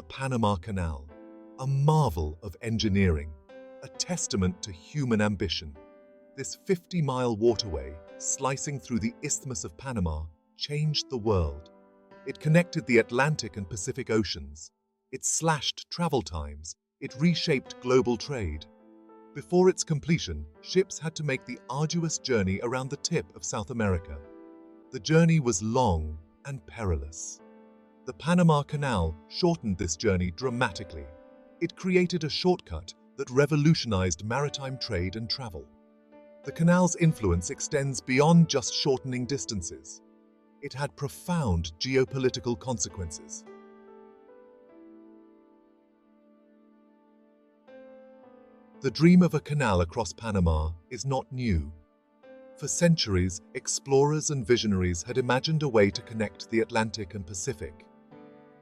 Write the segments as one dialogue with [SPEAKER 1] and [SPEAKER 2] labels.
[SPEAKER 1] The Panama Canal, a marvel of engineering, a testament to human ambition. This 50-mile waterway, slicing through the Isthmus of Panama, changed the world. It connected the Atlantic and Pacific Oceans. It slashed travel times. It reshaped global trade. Before its completion, ships had to make the arduous journey around the tip of South America. The journey was long and perilous. The Panama Canal shortened this journey dramatically. It created a shortcut that revolutionized maritime trade and travel. The canal's influence extends beyond just shortening distances. It had profound geopolitical consequences. The dream of a canal across Panama is not new. For centuries, explorers and visionaries had imagined a way to connect the Atlantic and Pacific.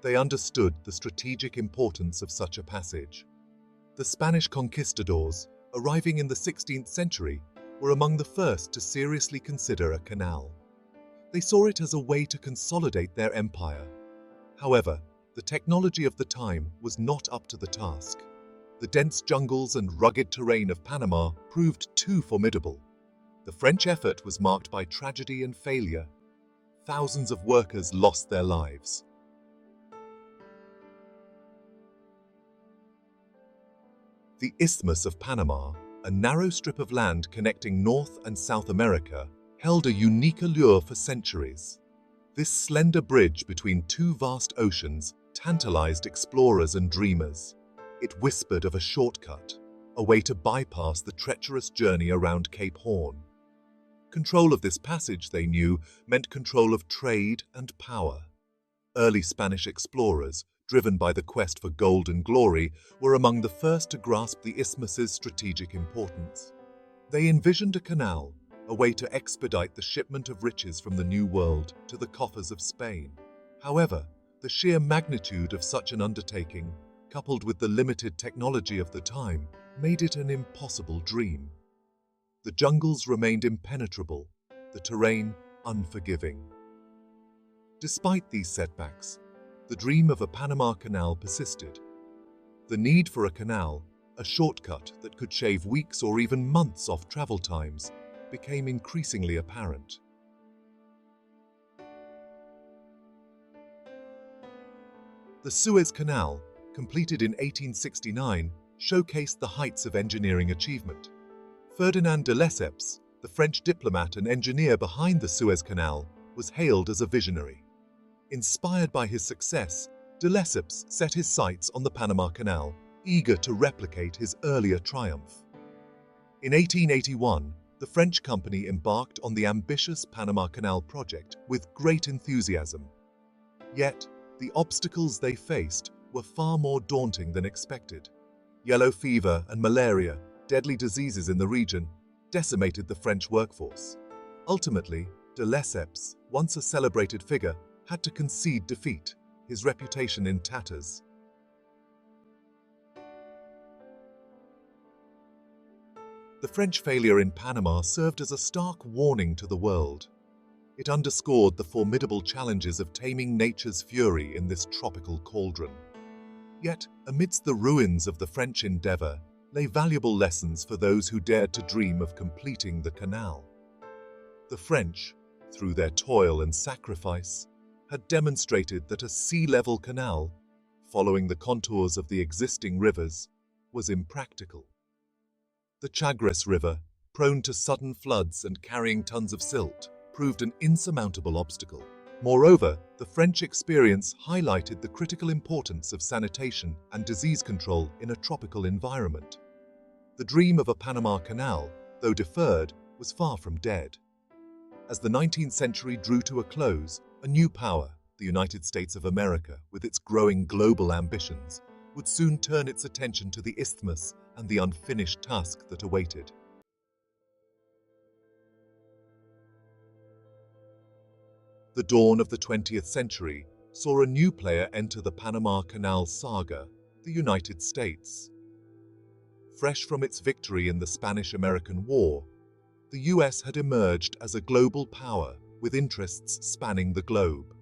[SPEAKER 1] They understood the strategic importance of such a passage. The Spanish conquistadors, arriving in the 16th century, were among the first to seriously consider a canal. They saw it as a way to consolidate their empire. However, the technology of the time was not up to the task. The dense jungles and rugged terrain of Panama proved too formidable. The French effort was marked by tragedy and failure. Thousands of workers lost their lives. The Isthmus of Panama, a narrow strip of land connecting North and South America, held a unique allure for centuries. This slender bridge between two vast oceans tantalized explorers and dreamers. It whispered of a shortcut, a way to bypass the treacherous journey around Cape Horn. Control of this passage, they knew, meant control of trade and power. Early Spanish explorers, driven by the quest for gold and glory, were among the first to grasp the isthmus's strategic importance. They envisioned a canal, a way to expedite the shipment of riches from the New World to the coffers of Spain. However, the sheer magnitude of such an undertaking, coupled with the limited technology of the time, made it an impossible dream. The jungles remained impenetrable, the terrain unforgiving. Despite these setbacks, the dream of a Panama Canal persisted. The need for a canal, a shortcut that could shave weeks or even months off travel times, became increasingly apparent. The Suez Canal, completed in 1869, showcased the heights of engineering achievement. Ferdinand de Lesseps, the French diplomat and engineer behind the Suez Canal, was hailed as a visionary. Inspired by his success, de Lesseps set his sights on the Panama Canal, eager to replicate his earlier triumph. In 1881, the French company embarked on the ambitious Panama Canal project with great enthusiasm. Yet, the obstacles they faced were far more daunting than expected. Yellow fever and malaria, deadly diseases in the region, decimated the French workforce. Ultimately, de Lesseps, once a celebrated figure, had to concede defeat, his reputation in tatters. The French failure in Panama served as a stark warning to the world. It underscored the formidable challenges of taming nature's fury in this tropical cauldron. Yet, amidst the ruins of the French endeavor, lay valuable lessons for those who dared to dream of completing the canal. The French, through their toil and sacrifice, had demonstrated that a sea-level canal, following the contours of the existing rivers, was impractical. The Chagres River, prone to sudden floods and carrying tons of silt, proved an insurmountable obstacle. Moreover, the French experience highlighted the critical importance of sanitation and disease control in a tropical environment. The dream of a Panama Canal, though deferred, was far from dead. As the 19th century drew to a close, a new power, the United States of America, with its growing global ambitions, would soon turn its attention to the isthmus and the unfinished task that awaited. The dawn of the 20th century saw a new player enter the Panama Canal saga, the United States. Fresh from its victory in the Spanish-American War, the US had emerged as a global power with interests spanning the globe.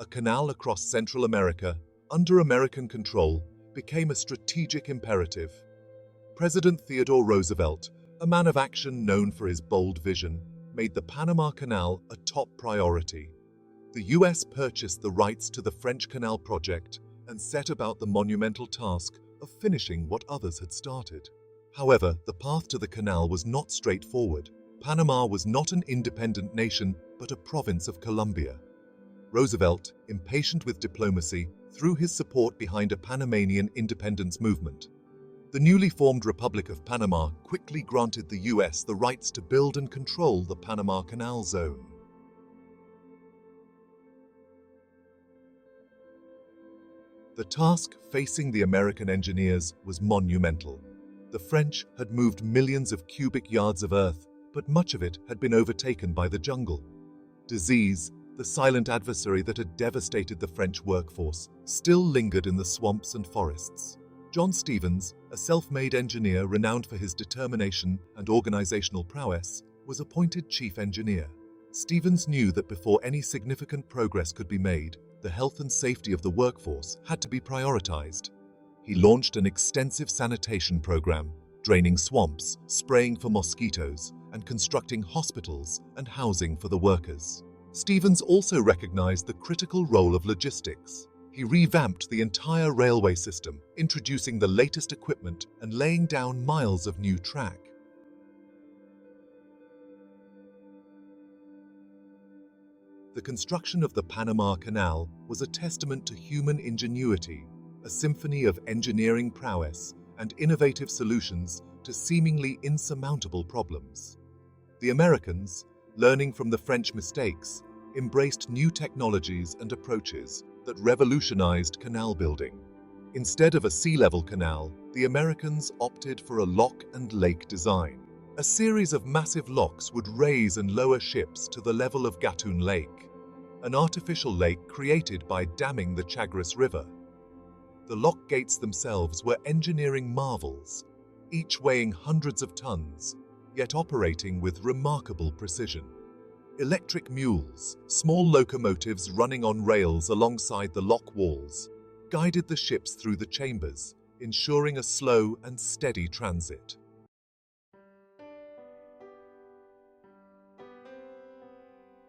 [SPEAKER 1] A canal across Central America, under American control, became a strategic imperative. President Theodore Roosevelt, a man of action known for his bold vision, made the Panama Canal a top priority. The US purchased the rights to the French Canal project and set about the monumental task of finishing what others had started. However, the path to the canal was not straightforward. Panama was not an independent nation, but a province of Colombia. Roosevelt, impatient with diplomacy, threw his support behind a Panamanian independence movement. The newly formed Republic of Panama quickly granted the US the rights to build and control the Panama Canal zone. The task facing the American engineers was monumental. The French had moved millions of cubic yards of earth, but much of it had been overtaken by the jungle. Disease, the silent adversary that had devastated the French workforce, still lingered in the swamps and forests. John Stevens, a self-made engineer renowned for his determination and organizational prowess, was appointed chief engineer. Stevens knew that before any significant progress could be made, the health and safety of the workforce had to be prioritized. He launched an extensive sanitation program, draining swamps, spraying for mosquitoes, and constructing hospitals and housing for the workers. Stevens also recognized the critical role of logistics. He revamped the entire railway system, introducing the latest equipment and laying down miles of new track. The construction of the Panama Canal was a testament to human ingenuity, a symphony of engineering prowess and innovative solutions to seemingly insurmountable problems. The Americans, learning from the French mistakes, embraced new technologies and approaches that revolutionized canal building. Instead of a sea-level canal, the Americans opted for a lock and lake design. A series of massive locks would raise and lower ships to the level of Gatun Lake, an artificial lake created by damming the Chagres River. The lock gates themselves were engineering marvels, each weighing hundreds of tons, yet operating with remarkable precision. Electric mules, small locomotives running on rails alongside the lock walls, guided the ships through the chambers, ensuring a slow and steady transit.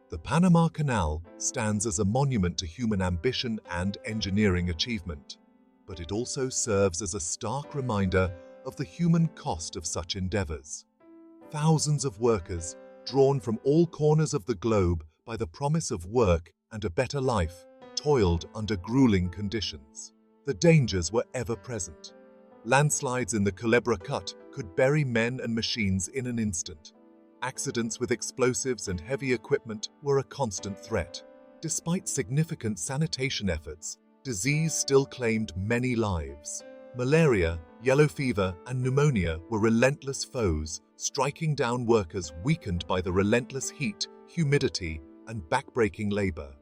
[SPEAKER 1] The Panama Canal stands as a monument to human ambition and engineering achievement, but it also serves as a stark reminder of the human cost of such endeavors. Thousands of workers, drawn from all corners of the globe by the promise of work and a better life, toiled under grueling conditions. The dangers were ever present. Landslides in the Culebra Cut could bury men and machines in an instant. Accidents with explosives and heavy equipment were a constant threat. Despite significant sanitation efforts, disease still claimed many lives. Malaria, yellow fever, and pneumonia were relentless foes, striking down workers weakened by the relentless heat, humidity, and backbreaking labor.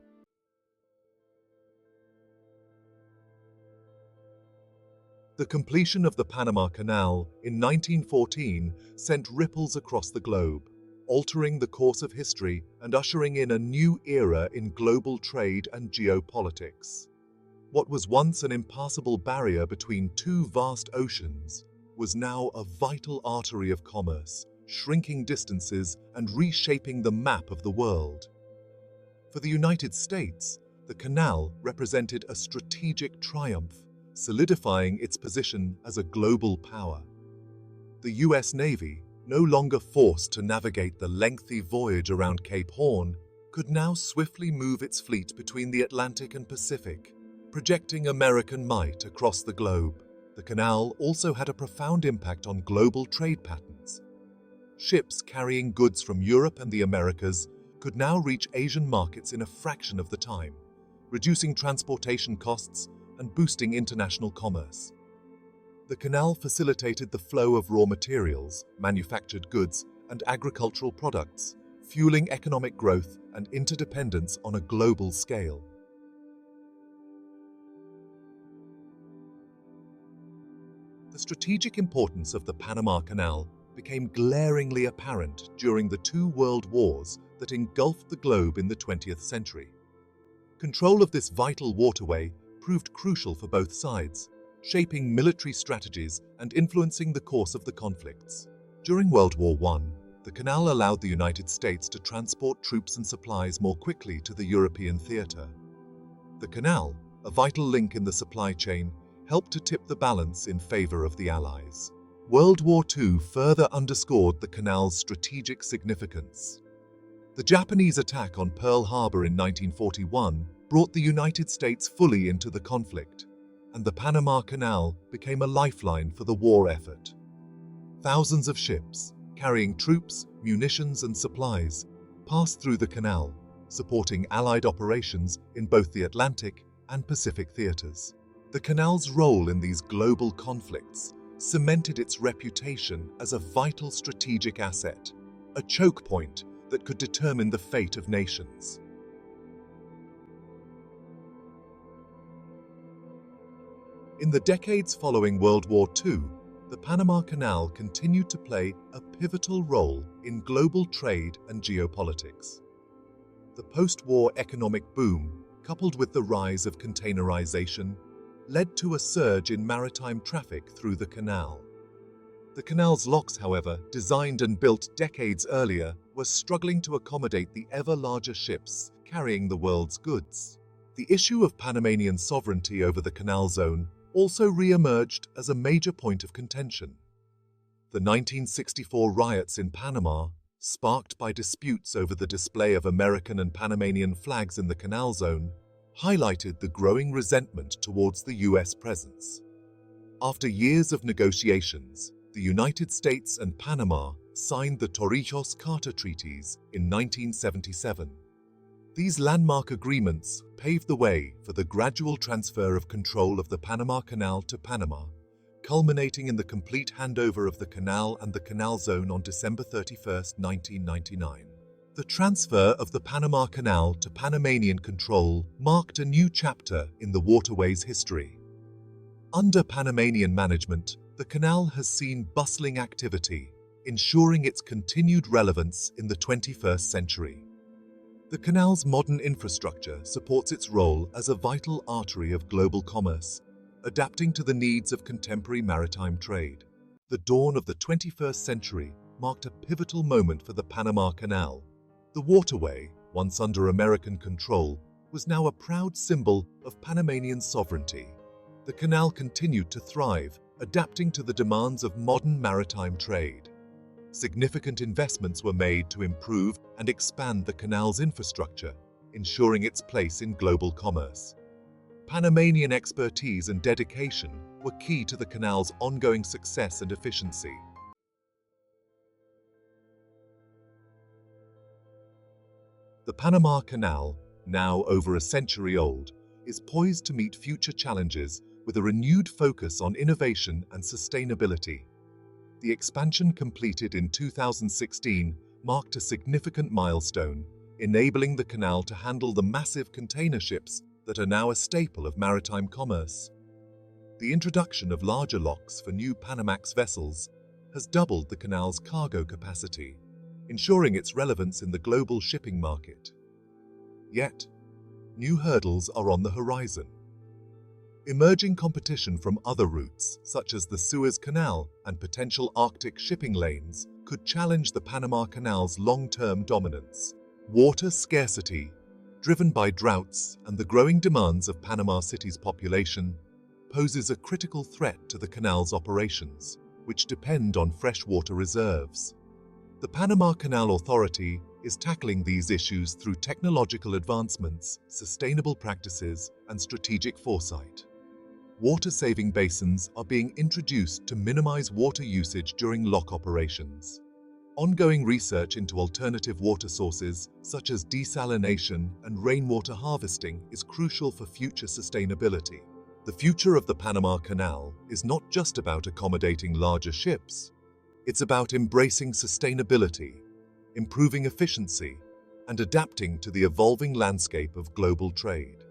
[SPEAKER 1] The completion of the Panama Canal in 1914 sent ripples across the globe, altering the course of history and ushering in a new era in global trade and geopolitics. What was once an impassable barrier between two vast oceans was now a vital artery of commerce, shrinking distances and reshaping the map of the world. For the United States, the canal represented a strategic triumph, solidifying its position as a global power. The US Navy, no longer forced to navigate the lengthy voyage around Cape Horn, could now swiftly move its fleet between the Atlantic and Pacific, projecting American might across the globe. The canal also had a profound impact on global trade patterns. Ships carrying goods from Europe and the Americas could now reach Asian markets in a fraction of the time, reducing transportation costs and boosting international commerce. The canal facilitated the flow of raw materials, manufactured goods, and agricultural products, fueling economic growth and interdependence on a global scale. The strategic importance of the Panama Canal became glaringly apparent during the two world wars that engulfed the globe in the 20th century. Control of this vital waterway proved crucial for both sides, shaping military strategies and influencing the course of the conflicts. During World War I, the canal allowed the United States to transport troops and supplies more quickly to the European theater. The canal, a vital link in the supply chain, helped to tip the balance in favor of the Allies. World War II further underscored the canal's strategic significance. The Japanese attack on Pearl Harbor in 1941 brought the United States fully into the conflict, and the Panama Canal became a lifeline for the war effort. Thousands of ships, carrying troops, munitions, and supplies, passed through the canal, supporting Allied operations in both the Atlantic and Pacific theaters. The canal's role in these global conflicts cemented its reputation as a vital strategic asset, a choke point that could determine the fate of nations. In the decades following World War II, the Panama Canal continued to play a pivotal role in global trade and geopolitics. The post-war economic boom, coupled with the rise of containerization, led to a surge in maritime traffic through the canal. The canal's locks, however, designed and built decades earlier, were struggling to accommodate the ever larger ships carrying the world's goods. The issue of Panamanian sovereignty over the canal zone also re-emerged as a major point of contention. The 1964 riots in Panama, sparked by disputes over the display of American and Panamanian flags in the canal zone, highlighted the growing resentment towards the U.S. presence. After years of negotiations, the United States and Panama signed the Torrijos-Carter Treaties in 1977. These landmark agreements paved the way for the gradual transfer of control of the Panama Canal to Panama, culminating in the complete handover of the canal and the canal zone on December 31, 1999. The transfer of the Panama Canal to Panamanian control marked a new chapter in the waterway's history. Under Panamanian management, the canal has seen bustling activity, ensuring its continued relevance in the 21st century. The canal's modern infrastructure supports its role as a vital artery of global commerce, adapting to the needs of contemporary maritime trade. The dawn of the 21st century marked a pivotal moment for the Panama Canal. The waterway, once under American control, was now a proud symbol of Panamanian sovereignty. The canal continued to thrive, adapting to the demands of modern maritime trade. Significant investments were made to improve and expand the canal's infrastructure, ensuring its place in global commerce. Panamanian expertise and dedication were key to the canal's ongoing success and efficiency. The Panama Canal, now over a century old, is poised to meet future challenges with a renewed focus on innovation and sustainability. The expansion completed in 2016 marked a significant milestone, enabling the canal to handle the massive container ships that are now a staple of maritime commerce. The introduction of larger locks for new Panamax vessels has doubled the canal's cargo capacity, ensuring its relevance in the global shipping market. Yet, new hurdles are on the horizon. Emerging competition from other routes, such as the Suez Canal and potential Arctic shipping lanes, could challenge the Panama Canal's long-term dominance. Water scarcity, driven by droughts and the growing demands of Panama City's population, poses a critical threat to the canal's operations, which depend on freshwater reserves. The Panama Canal Authority is tackling these issues through technological advancements, sustainable practices, and strategic foresight. Water-saving basins are being introduced to minimize water usage during lock operations. Ongoing research into alternative water sources, such as desalination and rainwater harvesting, is crucial for future sustainability. The future of the Panama Canal is not just about accommodating larger ships. It's about embracing sustainability, improving efficiency, and adapting to the evolving landscape of global trade.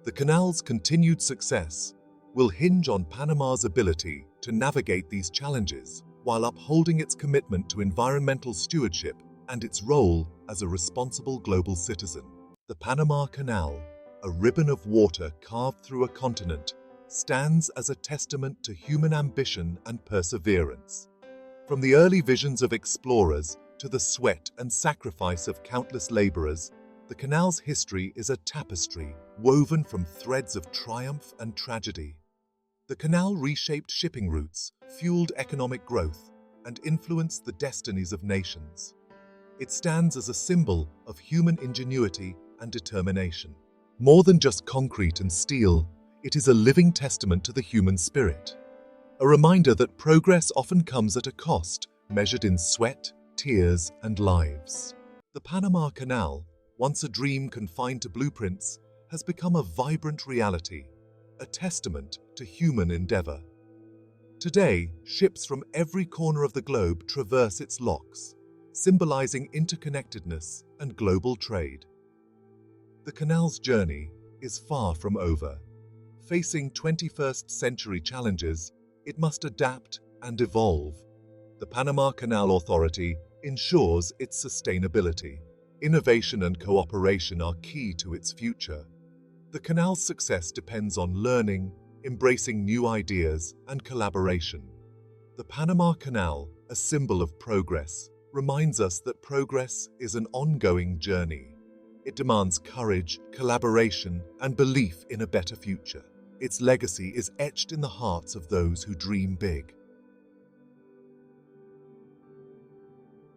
[SPEAKER 1] The canal's continued success will hinge on Panama's ability to navigate these challenges while upholding its commitment to environmental stewardship and its role as a responsible global citizen. The Panama Canal, a ribbon of water carved through a continent, stands as a testament to human ambition and perseverance. From the early visions of explorers to the sweat and sacrifice of countless laborers, the canal's history is a tapestry woven from threads of triumph and tragedy. The canal reshaped shipping routes, fueled economic growth, and influenced the destinies of nations. It stands as a symbol of human ingenuity and determination. More than just concrete and steel, it is a living testament to the human spirit. A reminder that progress often comes at a cost, measured in sweat, tears, and lives. The Panama Canal, once a dream confined to blueprints, has become a vibrant reality, a testament to human endeavor. Today, ships from every corner of the globe traverse its locks, symbolizing interconnectedness and global trade. The canal's journey is far from over. Facing 21st century challenges, it must adapt and evolve. The Panama Canal Authority ensures its sustainability. Innovation and cooperation are key to its future. The canal's success depends on learning, embracing new ideas, and collaboration. The Panama Canal, a symbol of progress, reminds us that progress is an ongoing journey. It demands courage, collaboration, and belief in a better future. Its legacy is etched in the hearts of those who dream big.